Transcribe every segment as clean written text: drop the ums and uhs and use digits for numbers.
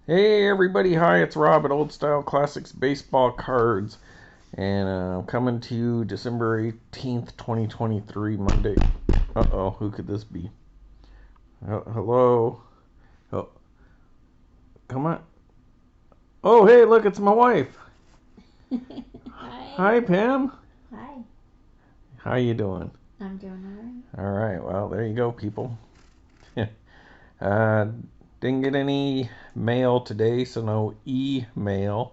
Hey everybody, hi, it's Rob at Old Style Classics Baseball Cards, and I'm coming to you December 18th, 2023, Monday. Uh-oh, who could this be? Hello? Oh, come on. Oh, hey, look, it's my wife. Hi. Hi, Pam. Hi. How you doing? I'm doing All right, well, there you go, people. uh, didn't get any mail today, so no e-mail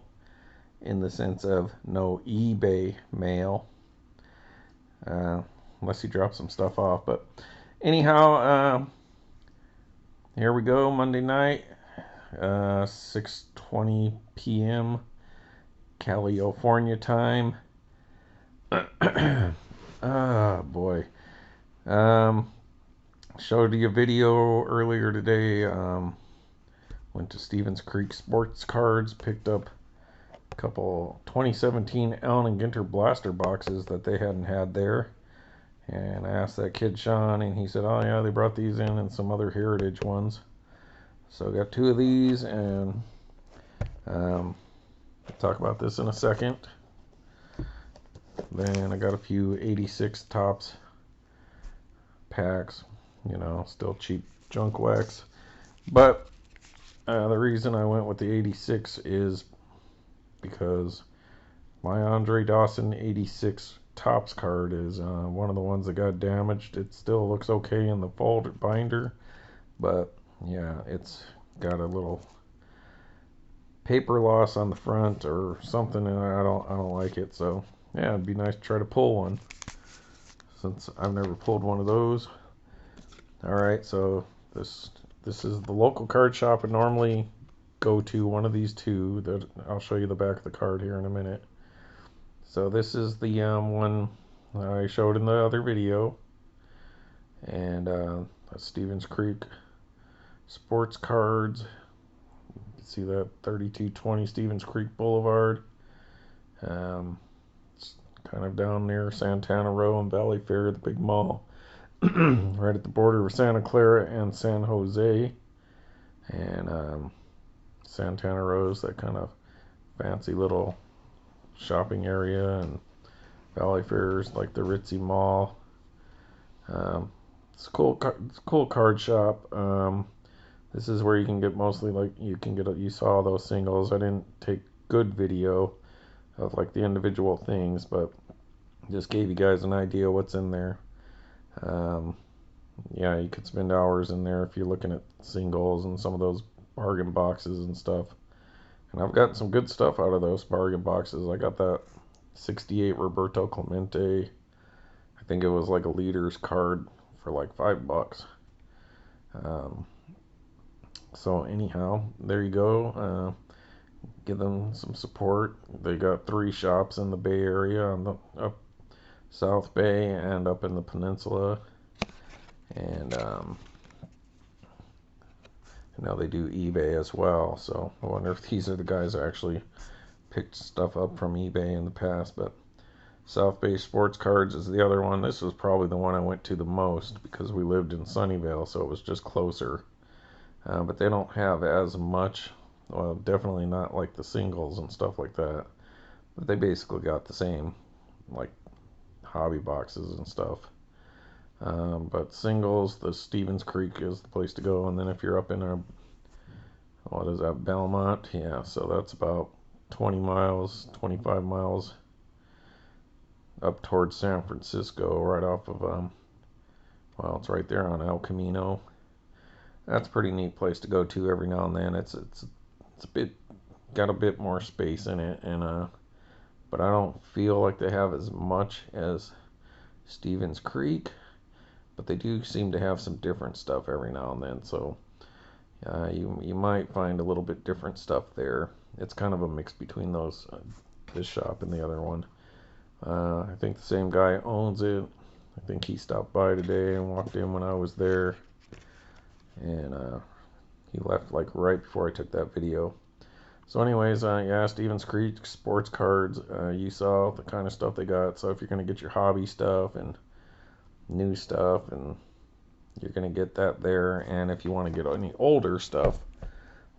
in the sense of no eBay mail. uh, unless you drop some stuff off. But anyhow, here we go. Monday night, 6:20 p.m. California time. Ah, boy. Um, Showed you a video earlier today. Went to Stevens Creek Sports Cards, picked up a couple 2017 Allen and Ginter blaster boxes that they hadn't had there. And I asked that kid Sean, and he said, "Oh yeah, they brought these in and some other heritage ones." So I got two of these, and I'll talk about this in a second. Then I got a few 86 tops packs, still cheap junk wax. But the reason I went with the 86 is because my Andre Dawson 86 tops card is one of the ones that got damaged. It still looks okay in the folded binder, but yeah, it's got a little paper loss on the front or something, and I don't like it. So yeah, it'd be nice to try to pull one since I've never pulled one of those. All right, so this is the local card shop I normally go to. One of these two that I'll show you the back of the card here in a minute. So this is the one I showed in the other video, and that's Stevens Creek Sports Cards. You can see that 3220 Stevens Creek Boulevard. It's kind of down near Santana Row and Valley Fair, the big mall, right at the border of Santa Clara and San Jose. And Santana Row is that kind of fancy little shopping area, and Valley Fair is like the ritzy mall. Um, it's a cool card shop. This is where you can get mostly like you saw those singles. I didn't take good video of like the individual things, but just gave you guys an idea what's in there. Um, yeah, you could spend hours in there if you're looking at singles and some of those bargain boxes and stuff. And I've gotten some good stuff out of those bargain boxes. I got that 68 Roberto Clemente. I think it was like a leader's card for like $5. Um, so anyhow, there you go. Give them some support. They got 3 shops in the Bay Area, on the up South Bay and up in the peninsula. And now they do eBay as well. So I wonder if these are the guys that actually picked stuff up from eBay in the past. But South Bay Sports Cards is the other one. This was probably the one I went to the most because we lived in Sunnyvale, so it was just closer. But they don't have as much. Well, definitely not like the singles and stuff like that. But they basically got the same, like hobby boxes and stuff. But singles, the Stevens Creek is the place to go. And then if you're up in what is that, Belmont? Yeah, so that's about 20 miles, 25 miles up towards San Francisco, right off of, well, it's right there on El Camino. That's a pretty neat place to go to every now and then. It's a bit, got a bit more space in it, and but I don't feel like they have as much as Stevens Creek, but they do seem to have some different stuff every now and then. So you might find a little bit different stuff there. It's kind of a mix between those, this shop and the other one. I think the same guy owns it. I think he stopped by today and walked in when I was there, and he left like right before I took that video. So anyways, yeah, Stevens Creek Sports Cards, you saw the kind of stuff they got. So if you're going to get your hobby stuff and new stuff, and you're going to get that there. And if you want to get any older stuff,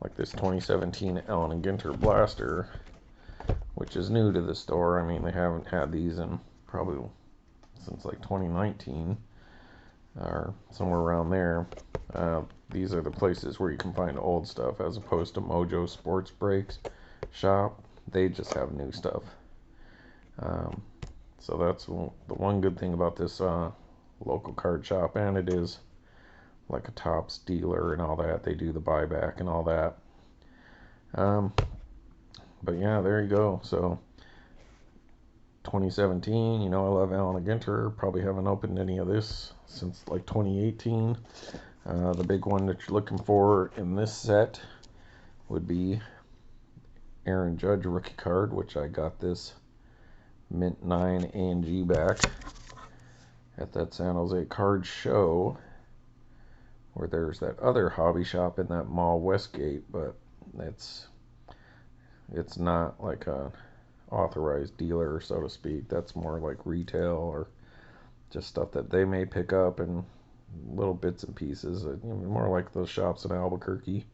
like this 2017 Allen and Ginter blaster, which is new to the store. I mean, they haven't had these in probably since like 2019 or somewhere around there. These are the places where you can find old stuff, as opposed to Mojo Sports Breaks shop. They just have new stuff. So that's the one good thing about this local card shop, and it is like a Topps dealer and all that. They do the buyback and all that. But yeah, there you go. So 2017, you know, I love Allen and Ginter. Probably haven't opened any of this since like 2018. The big one that you're looking for in this set would be Aaron Judge rookie card, which I got this mint 9 A&G back at that San Jose card show, where there's that other hobby shop in that mall, Westgate, but it's not like a authorized dealer, so to speak. That's more like retail or just stuff that they may pick up and little bits and pieces, more like those shops in Albuquerque.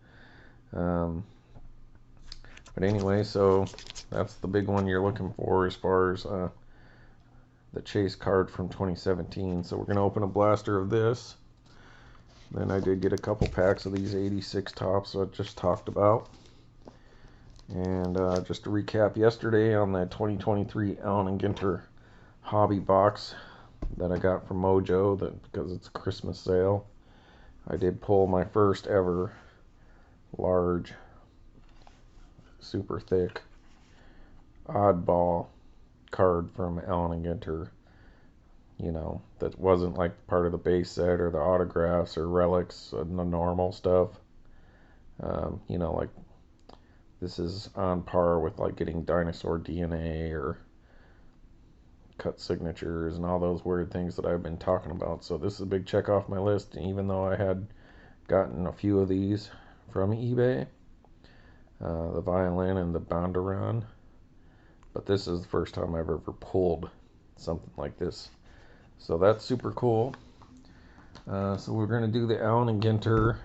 But anyway, so that's the big one you're looking for as far as the chase card from 2017. So we're going to open a blaster of this. Then I did get a couple packs of these 86 Topps I just talked about. And just to recap, yesterday on the 2023 Allen and Ginter hobby box that I got from Mojo, because it's a Christmas sale, I did pull my first ever large, super thick, oddball card from Allen and Ginter. You know, that wasn't like part of the base set or the autographs or relics and the normal stuff. You know, like this is on par with like getting dinosaur DNA or cut signatures and all those weird things that I've been talking about. So this is a big check off my list, even though I had gotten a few of these from eBay, the violin and the Bondurant, but this is the first time I've ever pulled something like this. So that's super cool. So we're going to do the Allen and Ginter,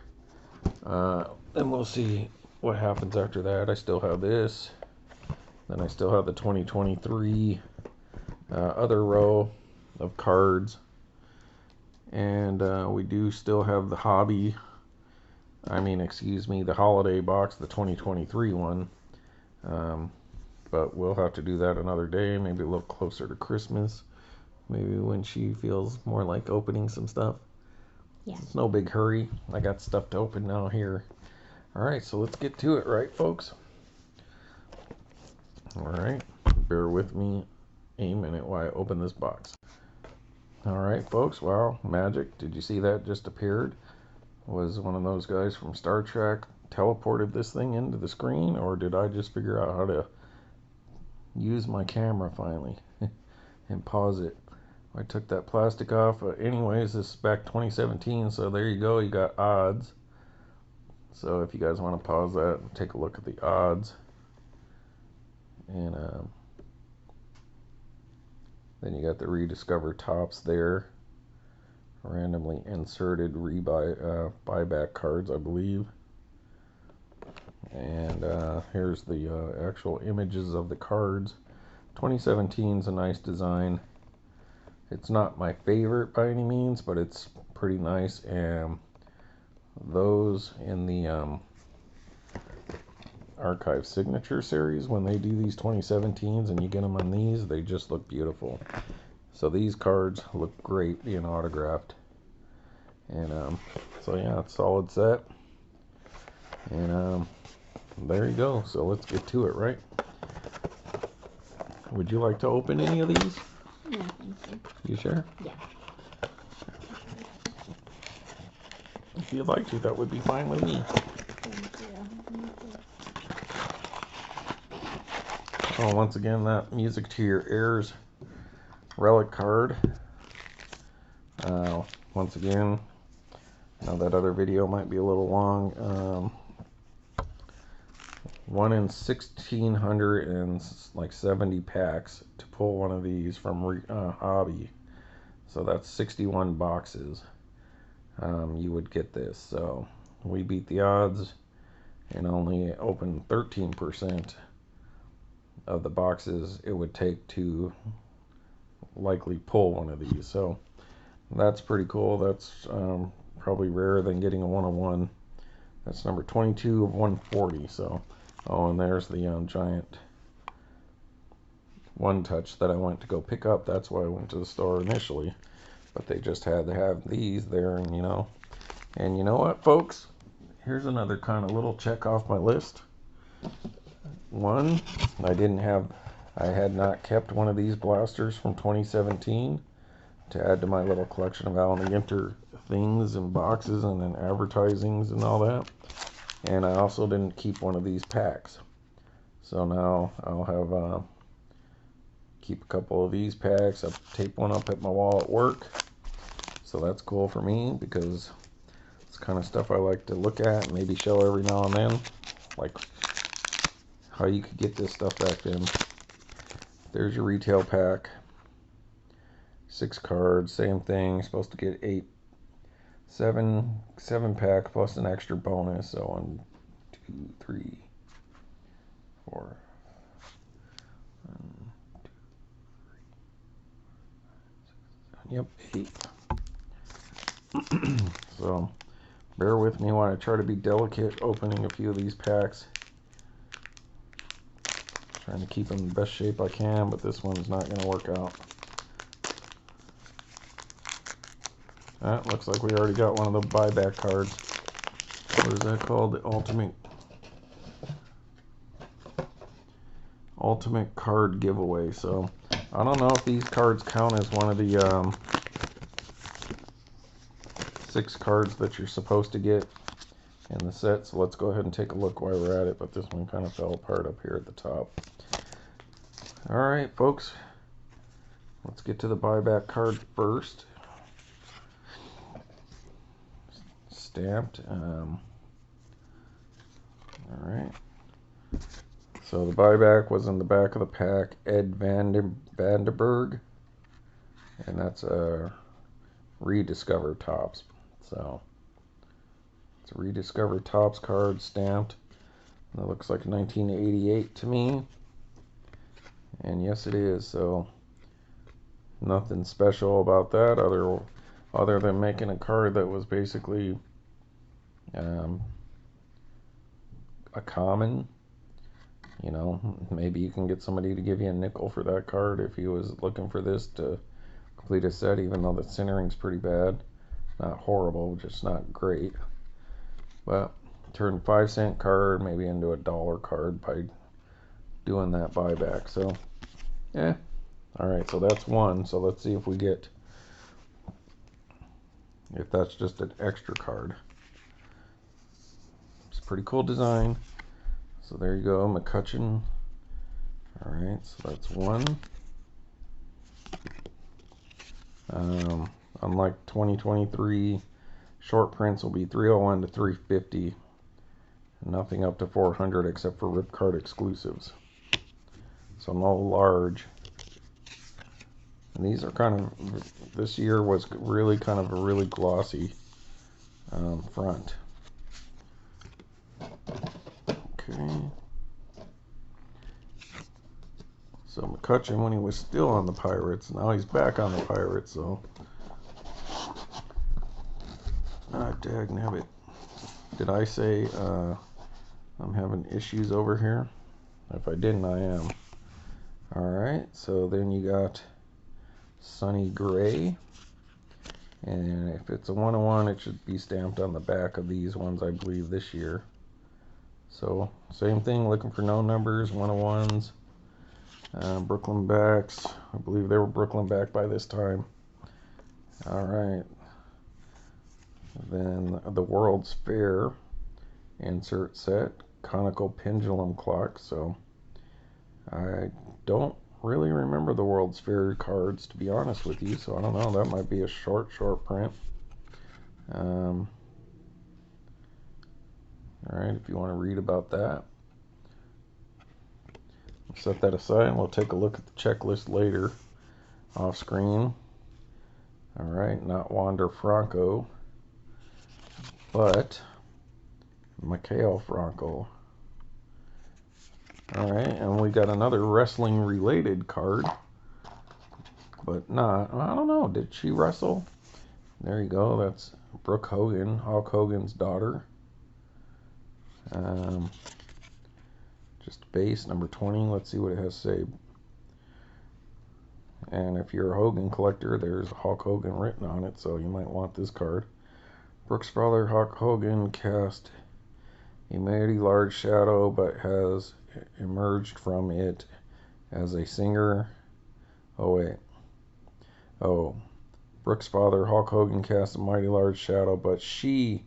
and we'll see what happens after that. I still have this. Then I still have the 2023 other row of cards. And we do still have the hobby, the holiday box, the 2023 one. But we'll have to do that another day, maybe a little closer to Christmas. Maybe when she feels more like opening some stuff. Yeah. It's no big hurry. I got stuff to open now here. Alright, so let's get to it, right, folks? Alright, bear with me a minute while I open this box. Alright, folks, wow, magic. Did you see that just appeared? Was one of those guys from Star Trek teleported this thing into the screen, or did I just figure out how to use my camera finally and pause it? I took that plastic off. Anyways, this is back 2017, so there you go. You got odds. So if you guys want to pause that and take a look at the odds. And then you got the Rediscover Topps there. Randomly inserted buyback cards, I believe. And here's the actual images of the cards. 2017 is a nice design. It's not my favorite by any means, but it's pretty nice. And those in the Archive Signature series, when they do these 2017s and you get them on these, they just look beautiful. So these cards look great being autographed. And so yeah, it's a solid set. And there you go. So let's get to it, right? Would you like to open any of these? No, thank you. You sure? Yeah. If you'd like to, that would be fine with me. Thank you. Oh, once again, that Music to Your Ears relic card. Once again, now that other video might be a little long. 1 in 1,670 packs to pull one of these from hobby. So that's 61 boxes. You would get this. So we beat the odds. and only opened 13% of the boxes it would take to likely pull one of these. So that's pretty cool. That's probably rarer than getting a 101. That's number 22 of 140. So, oh, and there's the giant one touch that I went to go pick up. That's why I went to the store initially. But they just had to have these there, and you know what, folks? Here's another kind of little check off my list. One, I had not kept one of these blasters from 2017 to add to my little collection of Allen Ginter things and boxes and then advertisings and all that. And I also didn't keep one of these packs. So now I'll have keep a couple of these packs. I'll tape one up at my wall at work. So that's cool for me because it's kind of stuff I like to look at and maybe show every now and then. Like how you could get this stuff back then. There's your retail pack. 6 cards, same thing. Supposed to get 7 pack plus an extra bonus. So 1, 2, 3, 4. 1, 2, 3, 4, 5, 6, 7, yep, 8. So bear with me while I try to be delicate opening a few of these packs. Trying to keep them in the best shape I can, but this one's not going to work out. Looks like we already got one of the buyback cards. What is that called? The ultimate card giveaway. So I don't know if these cards count as one of the 6 cards that you're supposed to get in the set. So let's go ahead and take a look while we're at it. But this one kind of fell apart up here at the top. All right, folks. Let's get to the buyback card first. Stamped. All right. So the buyback was in the back of the pack. VandeBERG, and that's a Rediscover Tops. So it's a Rediscover Tops card stamped. That looks like 1988 to me, and yes, it is. So nothing special about that other than making a card that was basically a common. You know, maybe you can get somebody to give you a nickel for that card if he was looking for this to complete a set, even though the centering's pretty bad. Not horrible, just not great. But turn 5-cent card maybe into a dollar card by doing that buyback. So, yeah. Alright, so that's one. So let's see if that's just an extra card. It's a pretty cool design. So there you go, McCutcheon. Alright, so that's one. Unlike 2023, short prints will be 301 to 350. Nothing up to 400 except for rip card exclusives. So no large. And these are kind of, this year was really kind of a really glossy front. Okay. So McCutcheon, when he was still on the Pirates, now he's back on the Pirates, so. Dagnabbit. Did I say I'm having issues over here? If I didn't, I am. Alright, so then you got Sunny Gray. And if it's a 101, it should be stamped on the back of these ones, I believe, this year. So, same thing, looking for no numbers, 101s. Brooklyn backs. I believe they were Brooklyn back by this time. Alright. Then the World's Fair insert set. Conical pendulum clock. So, I don't really remember the World's Fair cards, to be honest with you. So, I don't know. That might be a short print. Alright, if you want to read about that. Set that aside and we'll take a look at the checklist later off screen. Alright, not Wander Franco, but Mikhail Frankel. Alright, and we got another wrestling related card. But not, I don't know, did she wrestle? There you go, that's Brooke Hogan, Hulk Hogan's daughter. Just base, number 20, let's see what it has to say. And if you're a Hogan collector, there's Hulk Hogan written on it, so you might want this card. Brooke's father, Hulk Hogan, cast a mighty large shadow, but has emerged from it as a singer. Oh, wait. Oh. Brooke's father, Hulk Hogan, cast a mighty large shadow, but she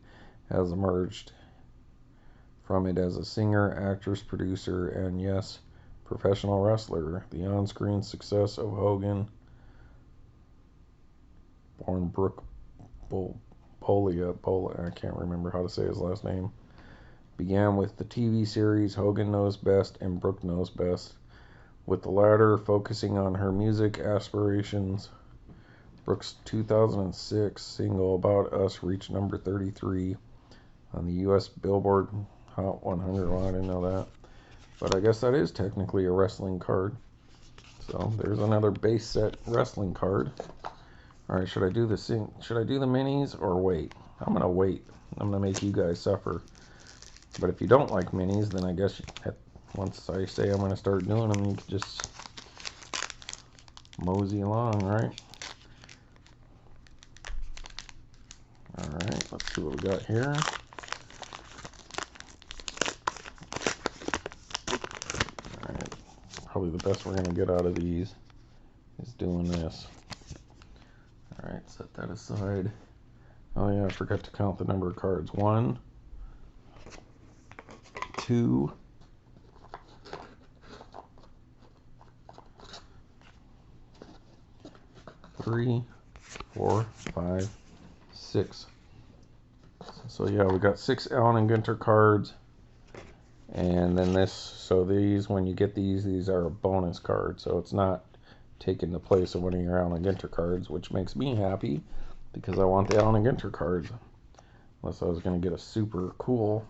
has emerged from it as a singer, actress, producer, and yes, professional wrestler. The on-screen success of Hogan, born Brooke Polia, I can't remember how to say his last name, began with the TV series Hogan Knows Best and Brooke Knows Best, with the latter focusing on her music aspirations. Brooke's 2006 single About Us reached number 33 on the U.S. Billboard Hot 100. Well, I didn't know that. But I guess that is technically a wrestling card. So there's another base set wrestling card. Alright, should I do the minis or wait? I'm going to wait. I'm going to make you guys suffer. But if you don't like minis, then I guess once I say I'm going to start doing them, you can just mosey along, right? Alright, let's see what we got here. Alright, probably the best we're going to get out of these is doing this. Alright, set that aside. Oh yeah, I forgot to count the number of cards. 1, 2, 3, 4, 5, 6. So yeah, we got 6 Allen and Ginter cards. And then this, so these, when you get these are a bonus card. So it's not taking the place of one of your Allen and Ginter cards, which makes me happy because I want the Allen and Ginter cards. Unless I was going to get a super cool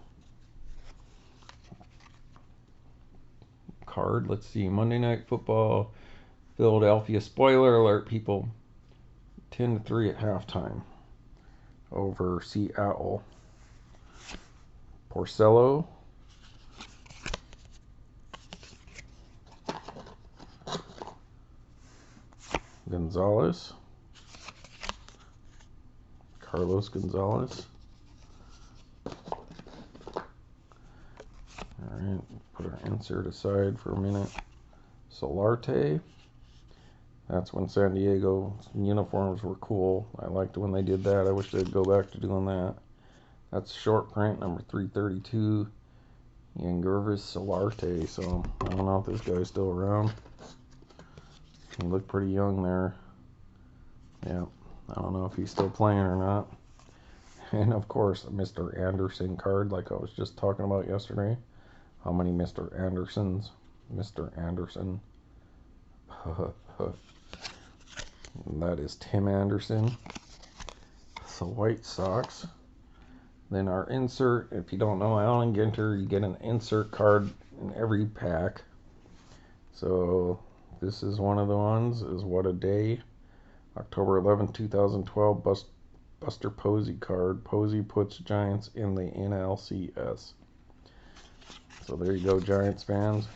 card. Let's see, Monday Night Football, Philadelphia. Spoiler alert, people. 10-3 at halftime over Seattle. Porcello. Gonzalez. Carlos Gonzalez. Alright, put our insert aside for a minute. Solarte. That's when San Diego uniforms were cool. I liked when they did that. I wish they'd go back to doing that. That's short print, number 332. Yangervis Solarte. So, I don't know if this guy's still around. He looked pretty young there. Yeah, I don't know if he's still playing or not. And of course, a Mr. Anderson card, like I was just talking about yesterday. How many Mr. Andersons? Mr. Anderson. That is Tim Anderson. The White Sox. Then our insert, if you don't know Allen Ginter, you get an insert card in every pack. So this is one of the ones, is What a Day. October 11, 2012, Buster Posey card. Posey puts Giants in the NLCS. So there you go, Giants fans.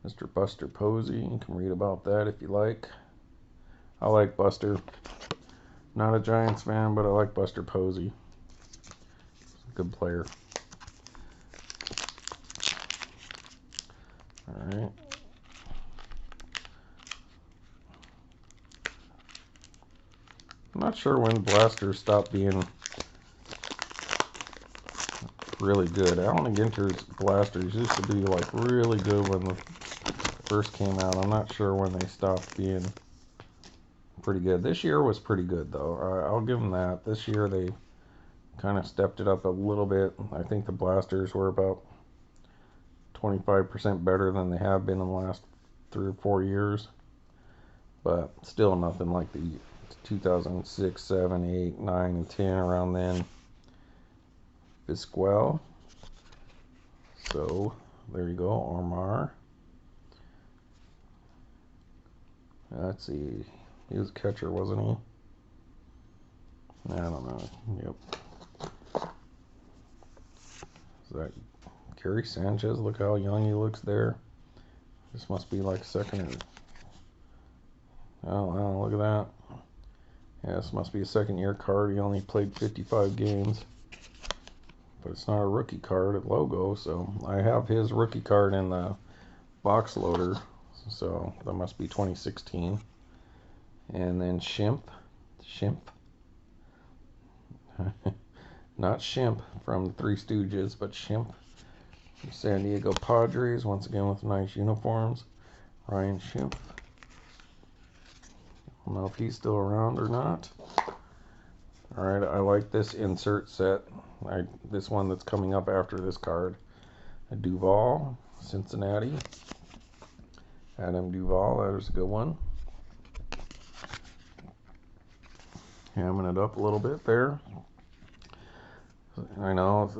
Mr. Buster Posey. You can read about that if you like. I like Buster. Not a Giants fan, but I like Buster Posey. Good player. Alright. I'm not sure when blasters stopped being really good. Allen & Ginter's blasters used to be like really good when they first came out. I'm not sure when they stopped being pretty good. This year was pretty good though. I'll give them that. This year they kind of stepped it up a little bit. I think the blasters were about 25% better than they have been in the last 3 or 4 years. But still nothing like the 2006, 7, 8, 9, and 10 around then. Bisquell. So there you go, Ormar. Let's see. He was a catcher, wasn't he? I don't know. Yep. Is that Gary Sanchez? Look how young he looks there. This must be like second. Oh, wow, look at that. Yeah, this must be a second-year card. He only played 55 games. But it's not a rookie card at logo, so I have his rookie card in the box loader. So that must be 2016. And then Shimp. Not Shimp from the Three Stooges, but Shimp. San Diego Padres, once again with nice uniforms. Ryan Shimp. I don't know if he's still around or not. Alright, I like this insert set. This one that's coming up after this card. A Duvall, Cincinnati. Adam Duvall, there's a good one. Hamming it up a little bit there. I know,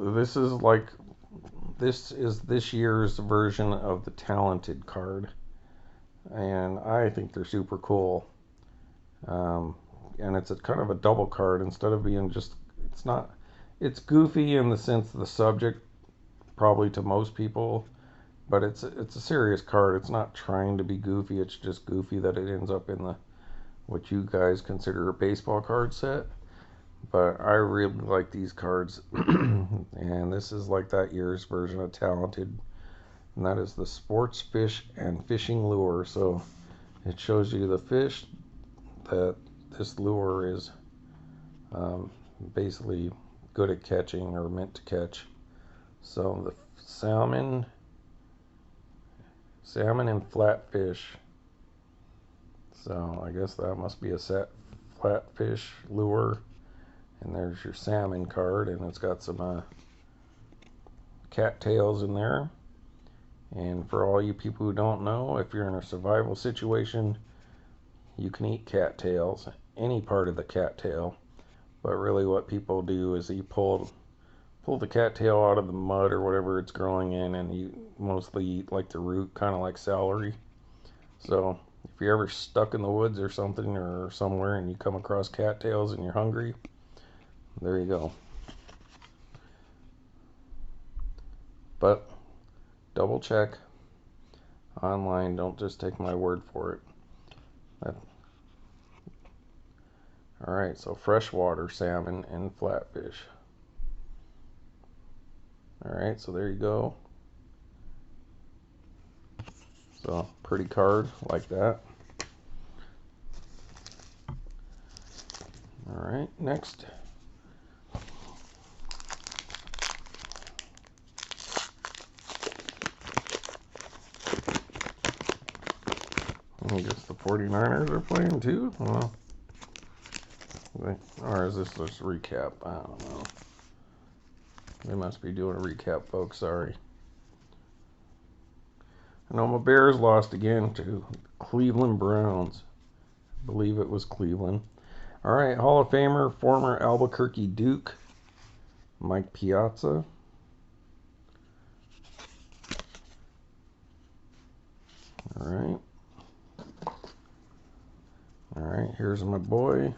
this is this year's version of the Talented card. And I think they're super cool. And it's a kind of a double card instead of being just, it's goofy in the sense of the subject, probably to most people, but it's a serious card. It's not trying to be goofy, it's just goofy that it ends up in the what you guys consider a baseball card set. But I really like these cards. And this is like that year's version of Talented, and that is the Sports Fish and Fishing Lure. So it shows you the fish that this lure is basically good at catching or meant to catch. So the salmon and flatfish. So I guess that must be a flatfish lure. And there's your salmon card, and it's got some cattails in there. And for all you people who don't know, if you're in a survival situation, you can eat cattails, any part of the cattail. But really what people do is you pull the cattail out of the mud or whatever it's growing in, and you mostly eat like the root, kind of like celery. So if you're ever stuck in the woods or something or somewhere and you come across cattails and you're hungry, there you go. But double check online, don't just take my word for it. Alright, so freshwater salmon and flatfish. Alright, so there you go. So, pretty card like that. Alright, next. I guess the 49ers are playing too? Well, or is this just a recap? I don't know. They must be doing a recap, folks. Sorry. I know my Bears lost again to Cleveland Browns. I believe it was Cleveland. All right, Hall of Famer, former Albuquerque Duke, Mike Piazza. All right. All right, here's my boy.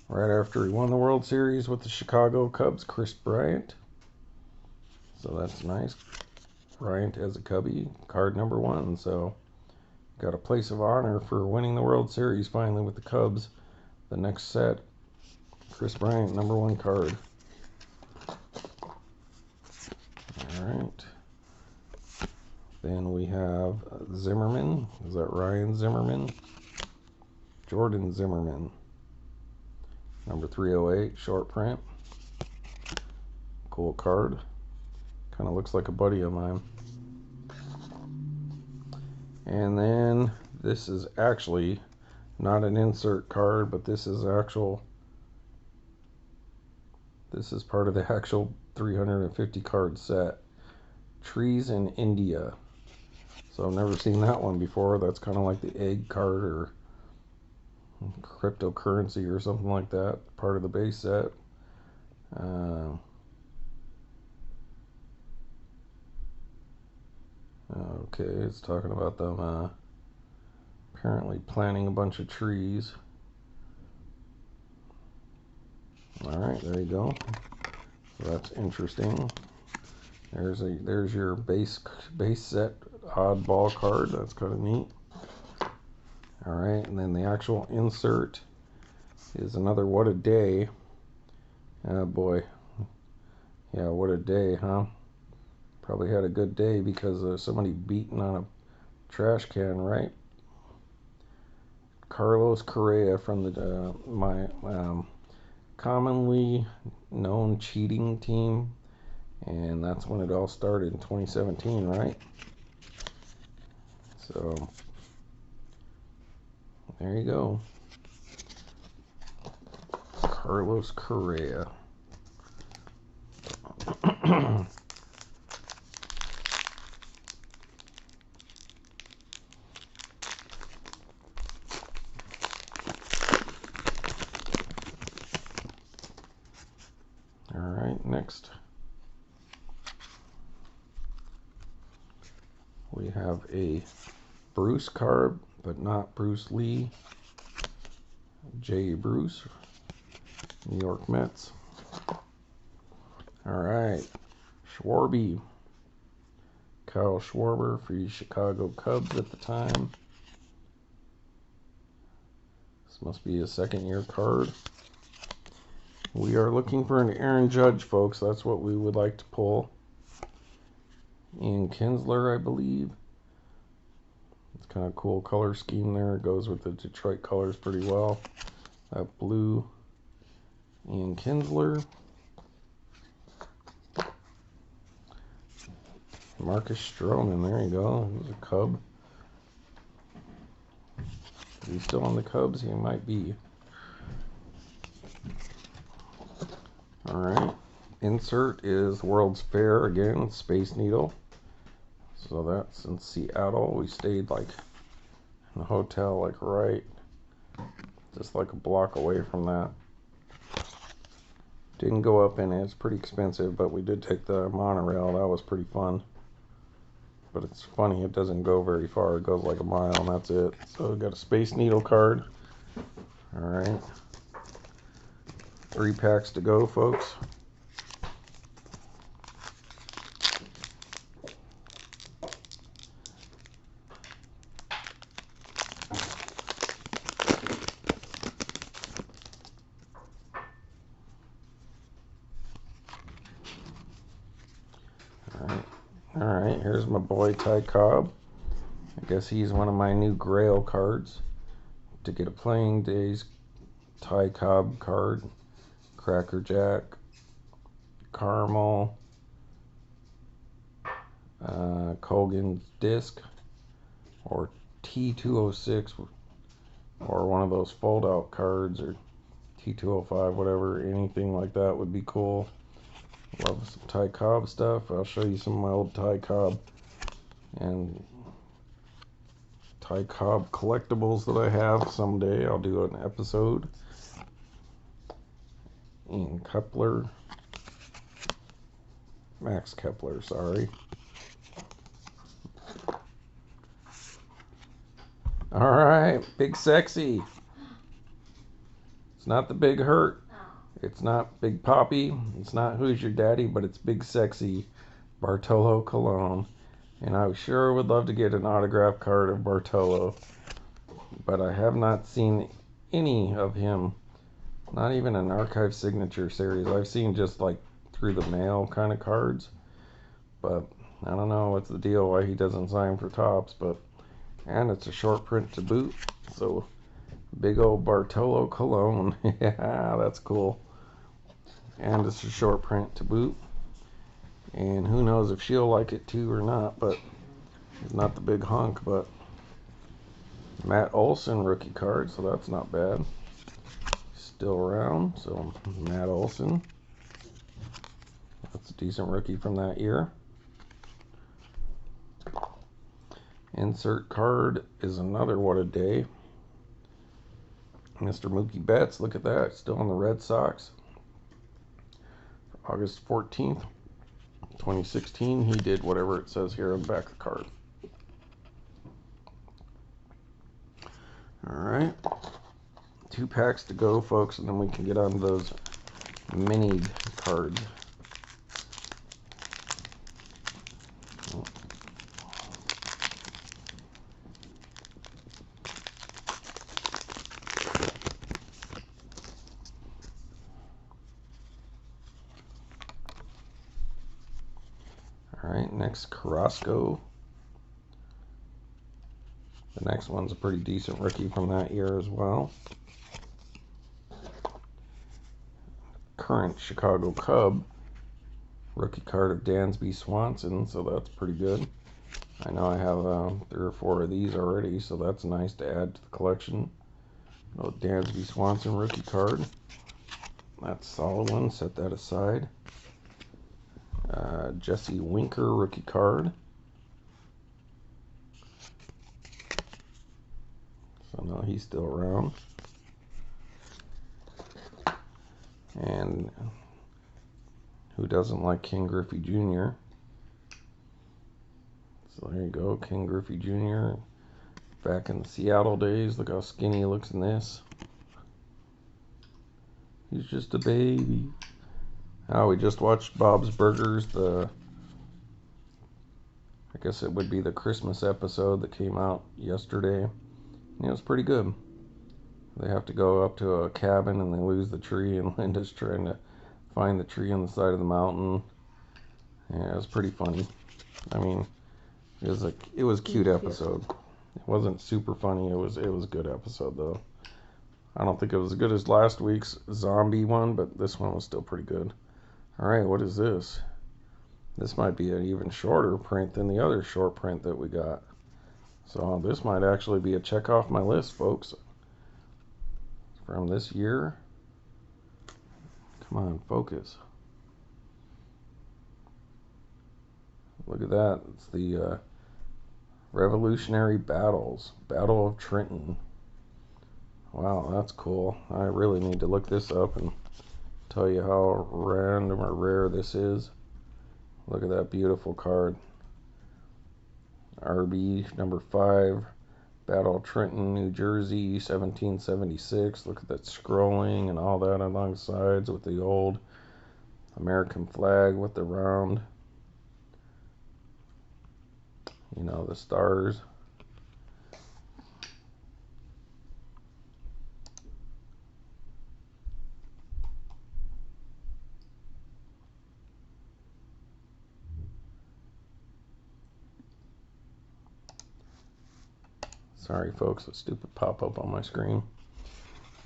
Right after he won the World Series with the Chicago Cubs, Chris Bryant. So that's nice. Bryant as a Cubby, card number 1. So got a place of honor for winning the World Series finally with the Cubs. The next set, Chris Bryant, number 1 card. All right. Then we have Zimmerman. Is that Ryan Zimmerman? Jordan Zimmerman. Number 308, short print. Cool card. Kind of looks like a buddy of mine. And then this is actually not an insert card, but this is part of the actual 350 card set. Trees in India. So I've never seen that one before. That's kind of like the egg card or cryptocurrency or something like that. Part of the base set. Okay, it's talking about them apparently planting a bunch of trees. Alright, there you go. So that's interesting. There's your base set oddball card. That's kind of neat. Alright, and then the actual insert is another What a Day. Oh boy. Yeah, what a day, huh? Probably had a good day because of somebody beating on a trash can, right? Carlos Correa from the my commonly known cheating team, and that's when it all started in 2017, right? So there you go, Carlos Correa. Alright, next we have a Bruce card, but not Bruce Lee. Jay Bruce, New York Mets. Alright, Schwarby. Kyle Schwarber for the Chicago Cubs at the time. This must be a second-year card. We are looking for an Aaron Judge, folks. That's what we would like to pull. Ian Kinsler, I believe. It's kind of cool color scheme there. It goes with the Detroit colors pretty well. That blue, Ian Kinsler. Marcus Stroman, there you go. He's a Cub. Is he still on the Cubs? He might be. Alright. Insert is World's Fair again, Space Needle. So that's in Seattle. We stayed like in a hotel, like right, just like a block away from that. Didn't go up in it. It's pretty expensive, but we did take the monorail. That was pretty fun. But it's funny, it doesn't go very far. It goes like a mile and that's it. So we got a Space Needle card. Alright. 3 packs to go, folks. Alright, here's my boy Ty Cobb. I guess he's one of my new Grail cards. To get a Playing Days Ty Cobb card. Cracker Jack. Caramel. Colgan's Disc. Or T206. Or one of those fold out cards. Or T205, whatever. Anything like that would be cool. Love some Ty Cobb stuff. I'll show you some of my old Ty Cobb and Ty Cobb collectibles that I have someday. I'll do an episode. Ian Kepler. Max Kepler, sorry. Alright, Big Sexy. It's not the Big Hurt. It's not Big Poppy. It's not Who's Your Daddy, but it's Big Sexy Bartolo Colon. And I sure would love to get an autograph card of Bartolo. But I have not seen any of him. Not even an archive signature series. I've seen just like through the mail kind of cards. But I don't know what's the deal, why he doesn't sign for Topps. And it's a short print to boot. So big old Bartolo Colon. Yeah, that's cool. And it's a short print to boot. And who knows if she'll like it too or not, but he's not the big hunk. But Matt Olson rookie card, so that's not bad. Still around, so Matt Olson. That's a decent rookie from that year. Insert card is another What a Day. Mr. Mookie Betts, look at that, still on the Red Sox. August 14th, 2016, he did whatever it says here on the back of the card. Alright. 2 packs to go, folks, and then we can get on those mini cards. Alright, next Carrasco. The next one's a pretty decent rookie from that year as well. Current Chicago Cub. Rookie card of Dansby, Swanson, so that's pretty good. I know I have 3 or 4 of these already, so that's nice to add to the collection. Little Dansby, Swanson rookie card. That's a solid one, set that aside. Jesse Winker rookie card. So now he's still around. And who doesn't like King Griffey Jr.? So there you go, King Griffey Jr. Back in the Seattle days. Look how skinny he looks in this. He's just a baby. Oh, we just watched Bob's Burgers, I guess it would be the Christmas episode that came out yesterday. And it was pretty good. They have to go up to a cabin and they lose the tree, and Linda's trying to find the tree on the side of the mountain. Yeah, it was pretty funny. I mean, it was a cute episode. It wasn't super funny. It was a good episode though. I don't think it was as good as last week's zombie one, but this one was still pretty good. Alright, what is this? This might be an even shorter print than the other short print that we got. So this might actually be a check off my list, folks. From this year. Come on, focus. Look at that. It's the Revolutionary Battles. Battle of Trenton. Wow, that's cool. I really need to look this up and tell you how random or rare this is. Look at that beautiful card. RB number 5. Battle of Trenton, New Jersey, 1776. Look at that scrolling and all that along the sides with the old American flag with the round, you know, the stars. Sorry, folks, a stupid pop-up on my screen.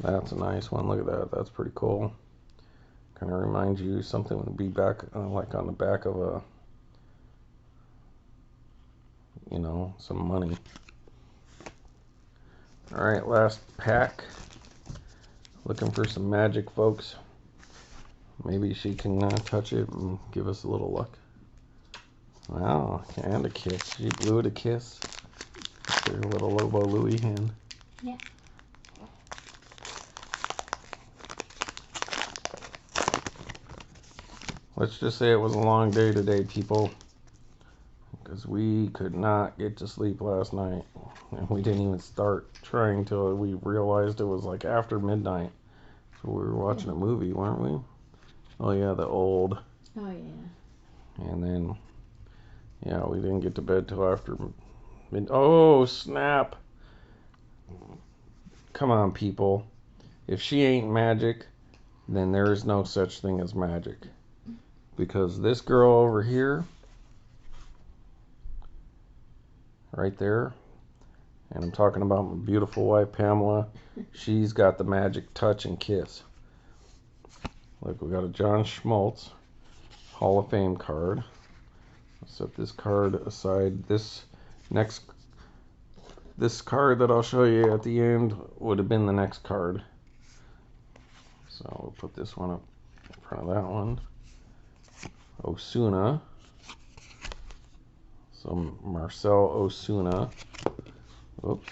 That's a nice one. Look at that. That's pretty cool. Kind of reminds you something would be back, like on the back of a, you know, some money. All right, last pack. Looking for some magic, folks. Maybe she can touch it and give us a little luck. Wow, and a kiss. She blew it a kiss. Their little Lobo Louie hand. Yeah. Let's just say it was a long day today, people. Because we could not get to sleep last night. And we didn't even start trying till we realized it was like after midnight. So we were watching a movie, weren't we? Oh yeah, the old. Oh yeah. And then, yeah, we didn't get to bed till after oh, snap. Come on, people. If she ain't magic, then there is no such thing as magic. Because this girl over here, right there, and I'm talking about my beautiful wife, Pamela, she's got the magic touch and kiss. Look, we got a John Schmaltz Hall of Fame card. I'll set this card aside. This card that I'll show you at the end would have been the next card. So we'll put this one up in front of that one. Osuna. So Marcel Osuna. Oops.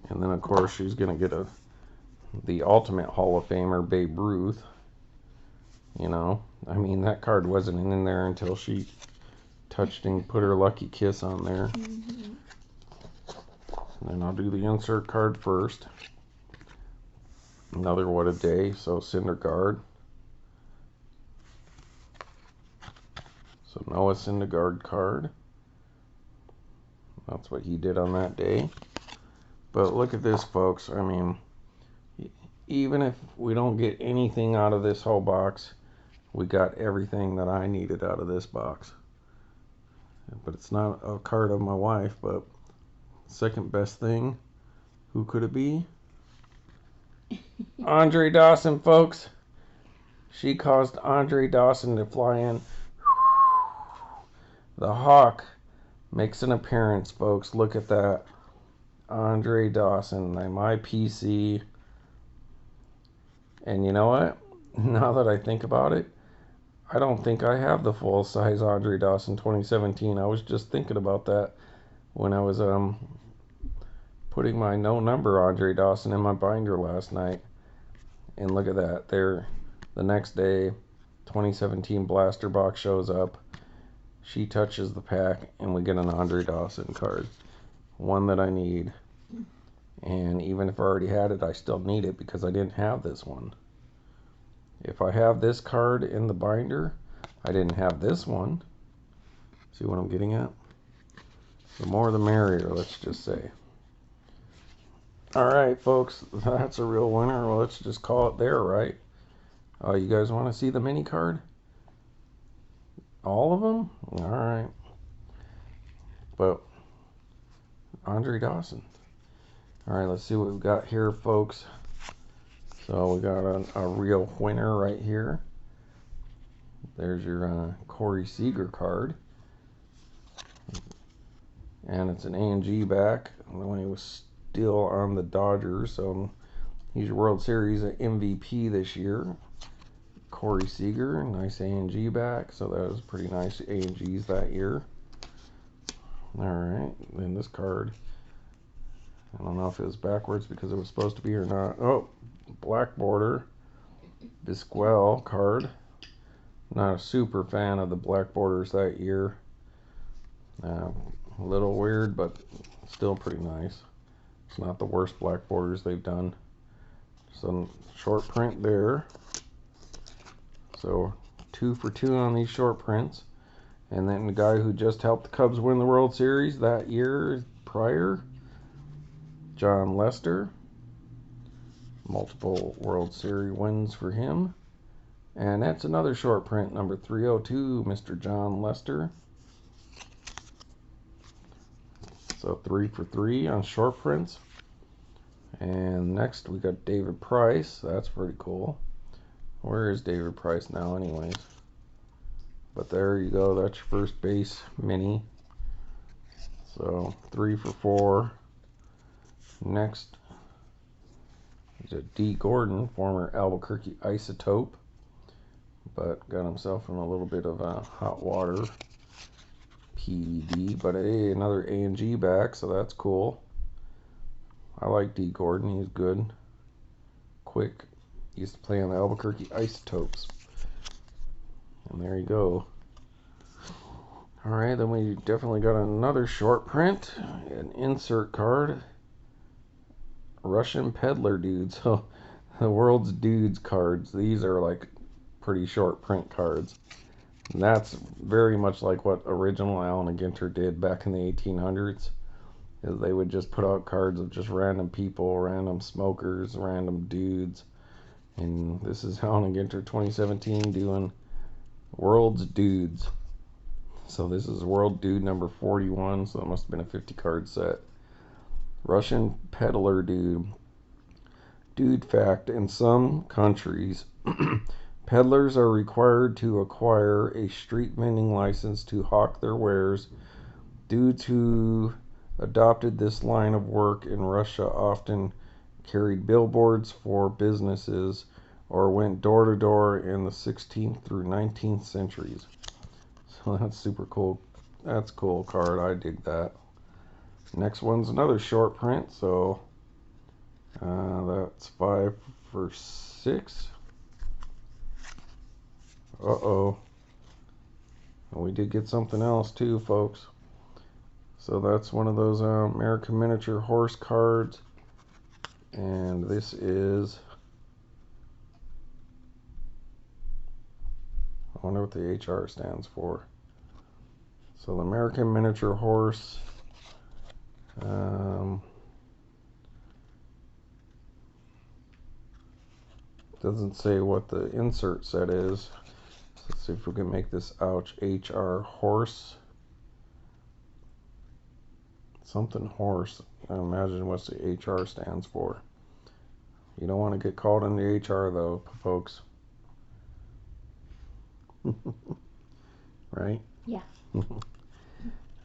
And then of course she's gonna get the ultimate Hall of Famer, Babe Ruth. You know, I mean, that card wasn't in there until she touched and put her lucky kiss on there. And I'll do the insert card first. Another What a Day, so Syndergaard. So Noah Syndergaard card. That's what he did on that day. But look at this, folks. I mean, even if we don't get anything out of this whole box, we got everything that I needed out of this box. But it's not a card of my wife, but second best thing, who could it be? Andre Dawson, folks. She caused Andre Dawson to fly in. The Hawk makes an appearance, folks. Look at that. Andre Dawson, my PC. And you know what? Now that I think about it, I don't think I have the full-size Andre Dawson 2017. I was just thinking about that when I was putting my no-number Andre Dawson in my binder last night. And look at that. There, the next day, 2017 blaster box shows up. She touches the pack, and we get an Andre Dawson card. One that I need. And even if I already had it, I still need it because I didn't have this one. If I have this card in the binder, I didn't have this one. See what I'm getting at? The more the merrier, let's just say. Alright, folks, that's a real winner. Well, let's just call it there, right? You guys want to see the mini card? All of them? Alright. But, Andre Dawson. Alright, let's see what we've got here, folks. So we got a real winner right here. There's your Corey Seager card. And it's an A&G back when he was still on the Dodgers. So he's your World Series MVP this year. Corey Seager, nice A&G back. So that was pretty nice A&Gs that year. Alright, then this card. I don't know if it was backwards because it was supposed to be or not. Oh, black border. Bisquell card. Not a super fan of the black borders that year. A little weird, but still pretty nice. It's not the worst black borders they've done. Some short print there. So 2 for 2 on these short prints. And then the guy who just helped the Cubs win the World Series that year prior, John Lester. Multiple World Series wins for him. And that's another short print, number 302, Mr. John Lester. So 3 for 3 on short prints. And next we got David Price. That's pretty cool. Where is David Price now anyways? But there you go. That's your first base mini. So 3 for 4. Next is a D. Gordon, former Albuquerque Isotope, but got himself in a little bit of a hot water PED. But hey, another A&G back, so that's cool. I like D. Gordon. He's good, quick. He used to play on the Albuquerque Isotopes. And there you go. Alright, then we definitely got another short print, an insert card. Russian Peddler dude. So the world's dudes cards. These are like pretty short print cards. And that's very much like what original Allen and Ginter did back in the 1800s. Is they would just put out cards of just random people, random smokers, random dudes. And this is Allen and Ginter 2017 doing world's dudes. So this is world dude number 41. So it must have been a 50 card set. Russian Peddler dude. Dude fact, in some countries, peddlers are required to acquire a street vending license to hawk their wares. Dudes who adopted this line of work in Russia often carried billboards for businesses or went door to door in the 16th through 19th centuries. So that's super cool. That's a cool card. I dig that. Next one's another short print, so that's 5 for 6. Uh-oh. We did get something else too, folks. So that's one of those American Miniature Horse cards. And this is, I wonder what the HR stands for. So the American Miniature Horse. Doesn't say what the insert set is. Let's see if we can make this out. HR Horse. Something horse. I imagine what the HR stands for. You don't want to get called in the HR though, folks. Right? Yeah.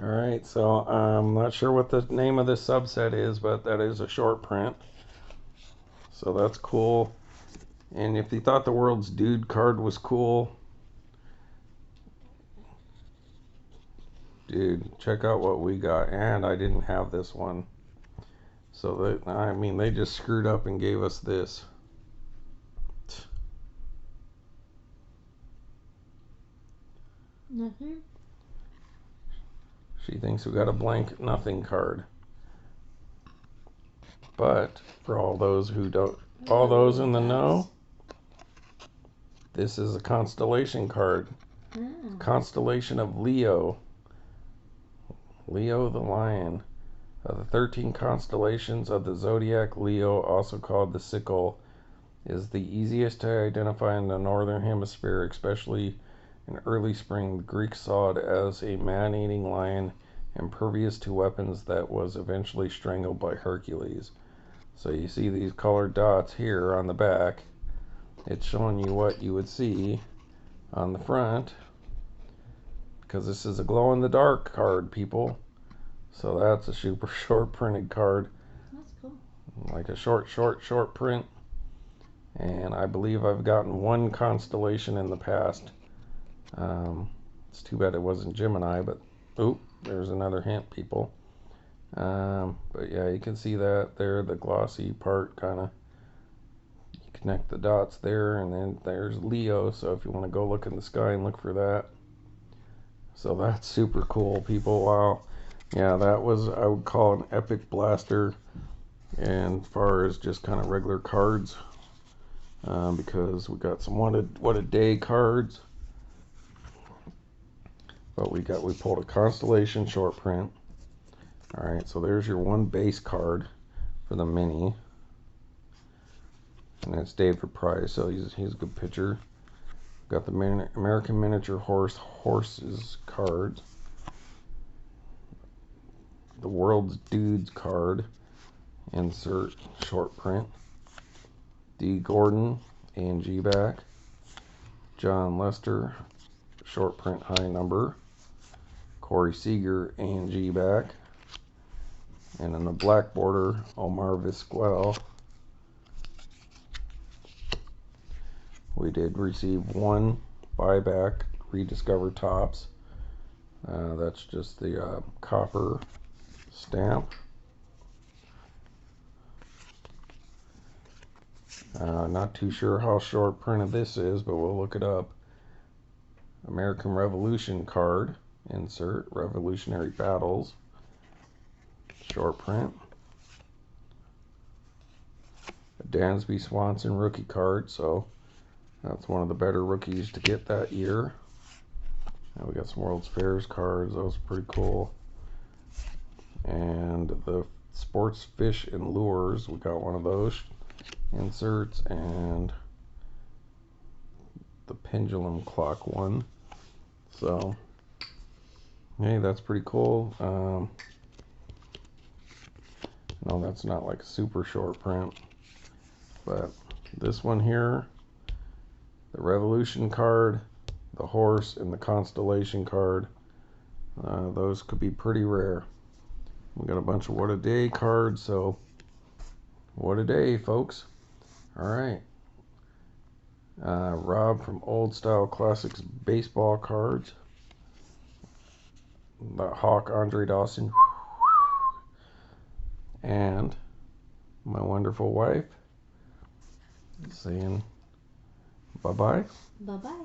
Alright, so I'm not sure what the name of this subset is, but that is a short print. So that's cool. And if you thought the World's Dude card was cool, dude, check out what we got. And I didn't have this one. So they just screwed up and gave us this. Nothing. She thinks we got a blank nothing card. But for all those who don't, all those in the know, this is a constellation card. Constellation of Leo. Leo the Lion. Of the 13 constellations of the zodiac, Leo, also called the sickle, is the easiest to identify in the northern hemisphere, especially in early spring. The Greeks saw it as a man-eating lion impervious to weapons that was eventually strangled by Hercules. So you see these colored dots here on the back. It's showing you what you would see on the front, because this is a glow-in-the-dark card, people. So that's a super short printed card. That's cool. Like a short print. And I believe I've gotten one constellation in the past. It's too bad it wasn't Gemini, but oop, there's another hint, people. But yeah, you can see that there, the glossy part, kind of. You connect the dots there, and then there's Leo. So if you want to go look in the sky and look for that. So that's super cool, people. Wow. Yeah, that was, I would call an epic blaster. And as far as just kind of regular cards, because we got some what a day cards. But we pulled a constellation short print. All right, so there's your one base card for the mini, and that's David Price. So he's a good pitcher. Got the American Miniature Horses cards. The World's Dudes card, insert short print. D. Gordon, A&G back. John Lester, short print high number. Corey Seager, A&G back. And in the black border, Omar Vizquel. We did receive one buyback Rediscover tops. That's just the copper stamp. Not too sure how short printed this is, but we'll look it up. American Revolution card, insert, Revolutionary Battles, short print. A Dansby Swanson rookie card, so that's one of the better rookies to get that year. And we got some World's Fairs cards, those are pretty cool. And the Sports Fish and Lures, we got one of those inserts, and the Pendulum Clock one. So, hey, that's pretty cool. No, that's not like a super short print, but this one here, the Revolution card, the horse, and the Constellation card, those could be pretty rare. We got a bunch of What a Day cards, so what a day, folks. All right. Rob from Old Style Classics baseball cards. The Hawk Andre Dawson. And my wonderful wife saying bye-bye. Bye-bye.